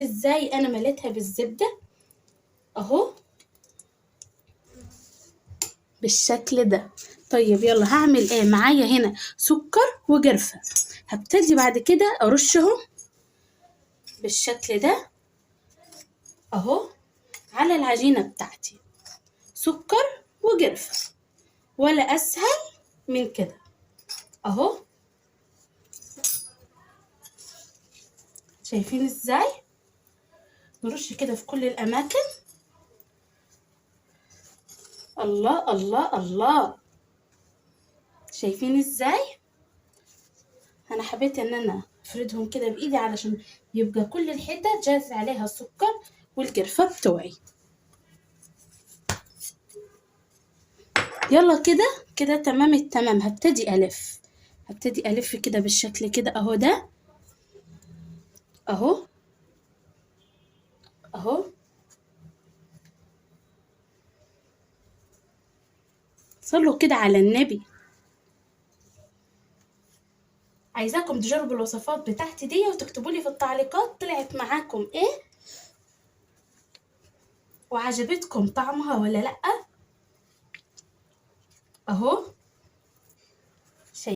ازاي انا مليتها بالزبدة اهو بالشكل ده. طيب يلا هعمل ايه معايا هنا؟ سكر وقرفة. هبتدي بعد كده ارشهم بالشكل ده اهو على العجينة بتاعتي، سكر وقرفة، ولا اسهل من كده اهو. شايفين ازاي نرش كده في كل الاماكن؟ الله الله الله، شايفين ازاي؟ انا حبيت ان انا افردهم كده بايدي علشان يبقى كل الحتة جاهز عليها السكر والقرفة بتوعي. يلا كده كده تمام التمام. هبتدي الف كده بالشكل كده اهو، ده اهو اهو. صلوا كده على النبي. عايزاكم تجربوا الوصفات بتاعتي دي وتكتبوا لي في التعليقات طلعت معاكم ايه وعجبتكم طعمها ولا لا. اهو